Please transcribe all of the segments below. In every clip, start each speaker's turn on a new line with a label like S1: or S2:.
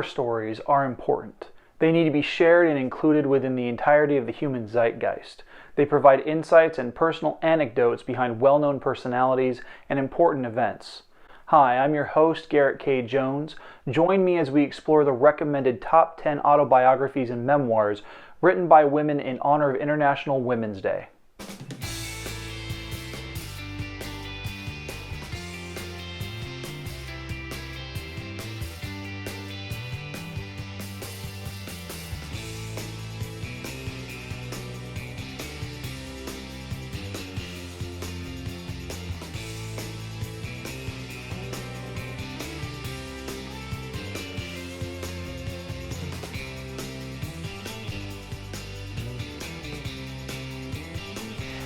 S1: horror stories are important. They need to be shared and included within the entirety of the human zeitgeist. They provide insights and personal anecdotes behind well-known personalities and important events. Hi, I'm your host, Garrett K. Jones. Join me as we explore the recommended top 10 autobiographies and memoirs written by women in honor of International Women's Day.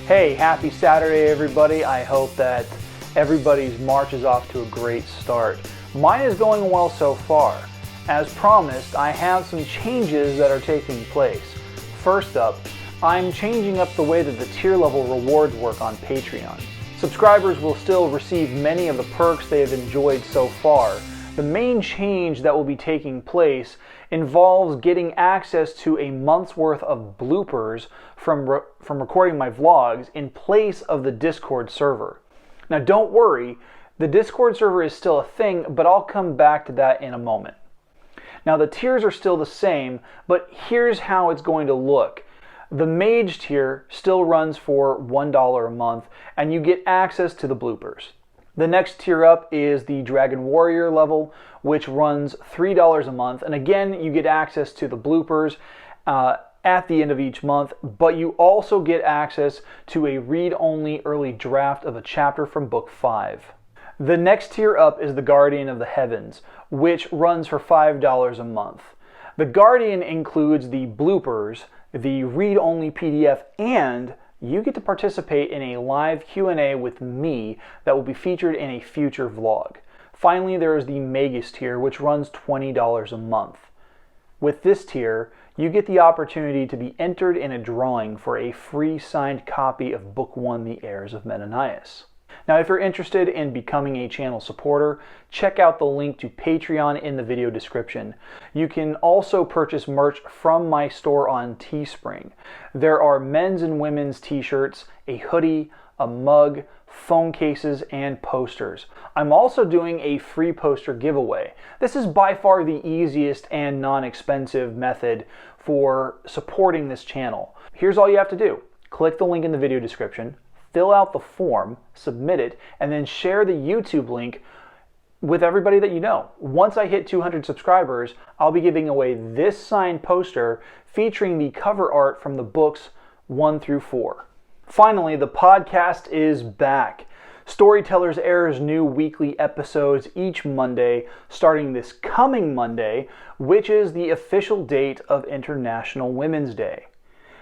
S1: Hey, happy Saturday everybody. I hope that everybody's March is off to a great start. Mine is going well so far. As promised, I have some changes that are taking place. First up, I'm changing up the way that the tier level rewards work on Patreon. Subscribers will still receive many of the perks they have enjoyed so far. The main change that will be taking place involves getting access to a month's worth of bloopers from recording my vlogs in place of the Discord server. Now don't worry, the Discord server is still a thing, but I'll come back to that in a moment. Now the tiers are still the same, but here's how it's going to look. The Mage tier still runs for $1 a month, and you get access to the bloopers. The next tier up is the Dragon Warrior level, which runs $3 a month. And again, you get access to the bloopers at the end of each month, but you also get access to a read-only early draft of a chapter from Book 5. The next tier up is the Guardian of the Heavens, which runs for $5 a month. The Guardian includes the bloopers, the read-only PDF, and you get to participate in a live Q&A with me that will be featured in a future vlog. Finally, there is the Magus tier, which runs $20 a month. With this tier, you get the opportunity to be entered in a drawing for a free signed copy of Book 1, The Heirs of Menenius. Now, if you're interested in becoming a channel supporter, check out the link to Patreon in the video description. You can also purchase merch from my store on Teespring. There are men's and women's t-shirts, a hoodie, a mug, phone cases, and posters. I'm also doing a free poster giveaway. This is by far the easiest and non-expensive method for supporting this channel. Here's all you have to do. Click the link in the video description, fill out the form, submit it, and then share the YouTube link with everybody that you know. Once I hit 200 subscribers, I'll be giving away this signed poster featuring the cover art from the books 1 through 4. Finally, the podcast is back. Storytellers airs new weekly episodes each Monday, starting this coming Monday, which is the official date of International Women's Day.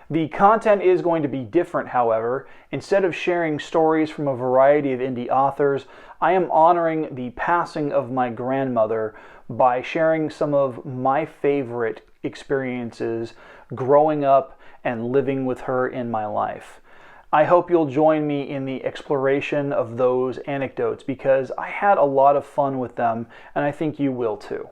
S1: The content is going to be different, however. Instead of sharing stories from a variety of indie authors, I am honoring the passing of my grandmother by sharing some of my favorite experiences growing up and living with her in my life. I hope you'll join me in the exploration of those anecdotes because I had a lot of fun with them, and I think you will too.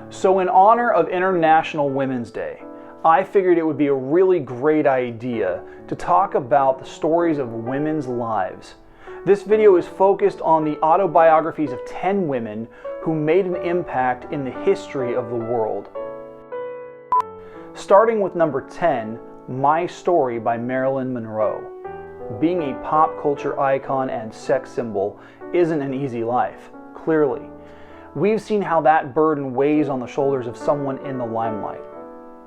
S1: So in honor of International Women's Day, I figured it would be a really great idea to talk about the stories of women's lives. This video is focused on the autobiographies of 10 women who made an impact in the history of the world. Starting with number 10, My Story by Marilyn Monroe. Being a pop culture icon and sex symbol isn't an easy life, clearly. We've seen how that burden weighs on the shoulders of someone in the limelight.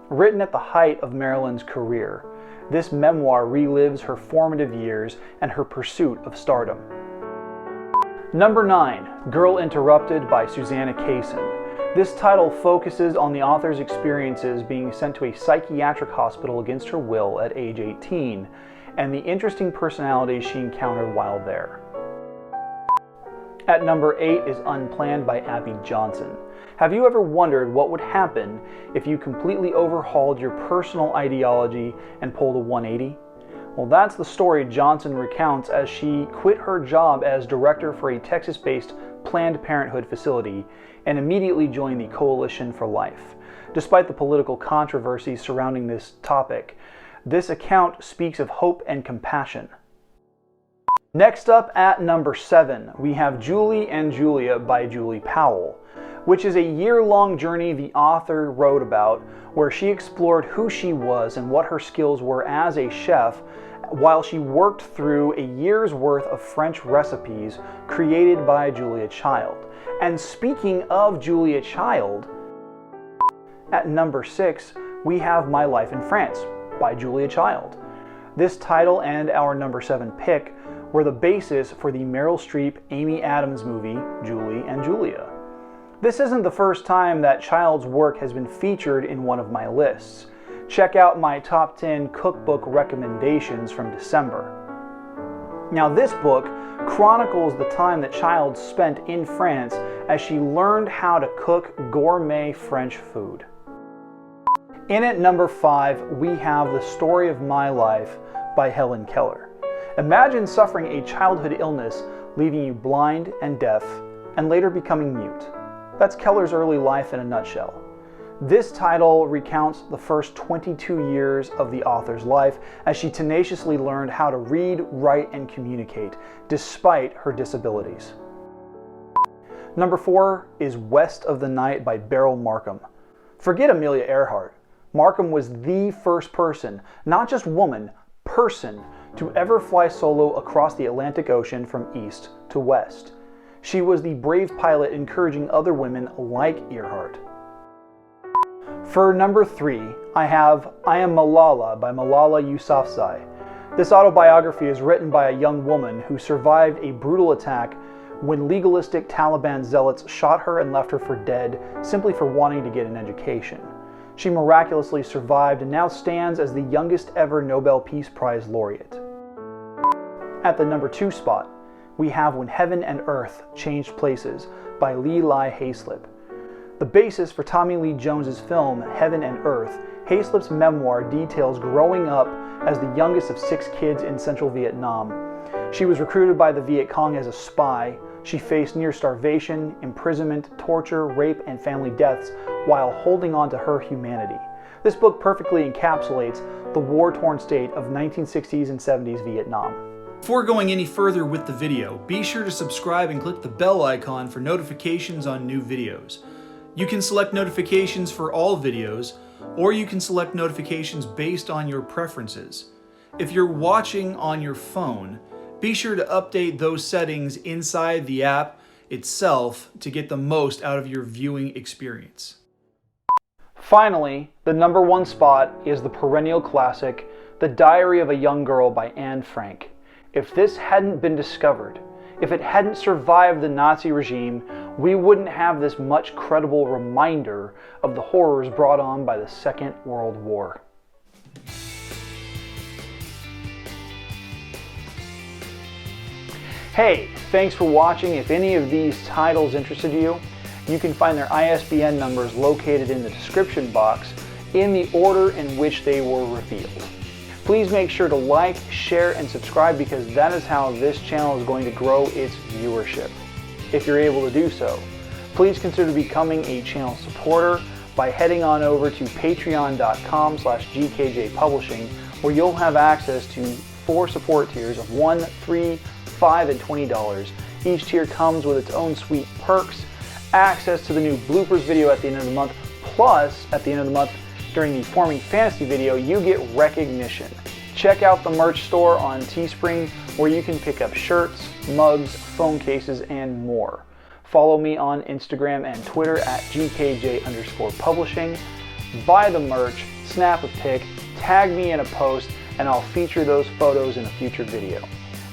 S1: Written at the height of Marilyn's career, this memoir relives her formative years and her pursuit of stardom. Number 9, Girl Interrupted by Susanna Kayson. This title focuses on the author's experiences being sent to a psychiatric hospital against her will at age 18, and the interesting personalities she encountered while there. At number 8 is Unplanned by Abby Johnson. Have you ever wondered what would happen if you completely overhauled your personal ideology and pulled a 180? Well, that's the story Johnson recounts as she quit her job as director for a Texas-based Planned Parenthood facility and immediately joined the Coalition for Life. Despite the political controversy surrounding this topic, this account speaks of hope and compassion. Next up at number 7, we have Julie and Julia by Julie Powell, which is a year-long journey the author wrote about where she explored who she was and what her skills were as a chef while she worked through a year's worth of French recipes created by Julia Child. And speaking of Julia Child, at number 6, we have My Life in France by Julia Child. This title and our number 7 pick were the basis for the Meryl Streep, Amy Adams movie, Julie and Julia. This isn't the first time that Child's work has been featured in one of my lists. Check out my top 10 cookbook recommendations from December. Now, this book chronicles the time that Child spent in France as she learned how to cook gourmet French food. In at number 5, we have The Story of My Life by Helen Keller. Imagine suffering a childhood illness, leaving you blind and deaf, and later becoming mute. That's Keller's early life in a nutshell. This title recounts the first 22 years of the author's life as she tenaciously learned how to read, write, and communicate, despite her disabilities. Number 4 is West of the Night by Beryl Markham. Forget Amelia Earhart. Markham was the first person, not just woman, person, to ever fly solo across the Atlantic Ocean from east to west. She was the brave pilot encouraging other women like Earhart. For number 3, I have I Am Malala by Malala Yousafzai. This autobiography is written by a young woman who survived a brutal attack when legalistic Taliban zealots shot her and left her for dead simply for wanting to get an education. She miraculously survived and now stands as the youngest ever Nobel Peace Prize laureate. At the number 2 spot, we have When Heaven and Earth Changed Places by Leigh Hayslip. The basis for Tommy Lee Jones's film Heaven and Earth, Hayslip's memoir details growing up as the youngest of 6 kids in central Vietnam. She was recruited by the Viet Cong as a spy. She faced near starvation, imprisonment, torture, rape, and family deaths while holding on to her humanity. This book perfectly encapsulates the war-torn state of 1960s and 70s Vietnam.
S2: Before going any further with the video, be sure to subscribe and click the bell icon for notifications on new videos. You can select notifications for all videos, or you can select notifications based on your preferences. If you're watching on your phone, be sure to update those settings inside the app itself to get the most out of your viewing experience.
S1: Finally, the number 1 spot is the perennial classic, The Diary of a Young Girl by Anne Frank. If this hadn't been discovered, if it hadn't survived the Nazi regime, we wouldn't have this much credible reminder of the horrors brought on by the Second World War. Hey, thanks for watching. If any of these titles interested you, you can find their ISBN numbers located in the description box in the order in which they were revealed. Please make sure to like, share, and subscribe because that is how this channel is going to grow its viewership. If you're able to do so, please consider becoming a channel supporter by heading on over to patreon.com/GKJpublishing, where you'll have access to 4 support tiers of $1, $3, $5, and $20. Each tier comes with its own sweet perks, access to the new bloopers video at the end of the month, plus at the end of the month during the Forming Fantasy video, you get recognition. Check out the merch store on Teespring where you can pick up shirts, mugs, phone cases, and more. Follow me on Instagram and Twitter at GKJ_publishing. Buy the merch, snap a pic, tag me in a post, and I'll feature those photos in a future video.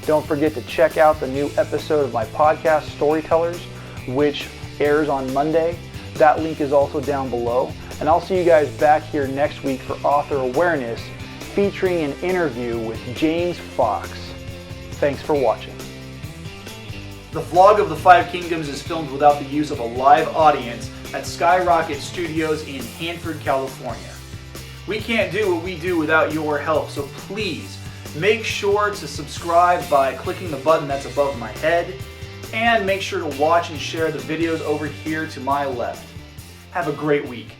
S1: Don't forget to check out the new episode of my podcast, Storytellers, which airs on Monday. That link is also down below. And I'll see you guys back here next week for Author Awareness, featuring an interview with James Fox. Thanks for watching.
S2: The vlog of the Five Kingdoms is filmed without the use of a live audience at Skyrocket Studios in Hanford, California. We can't do what we do without your help, so please make sure to subscribe by clicking the button that's above my head, and make sure to watch and share the videos over here to my left. Have a great week.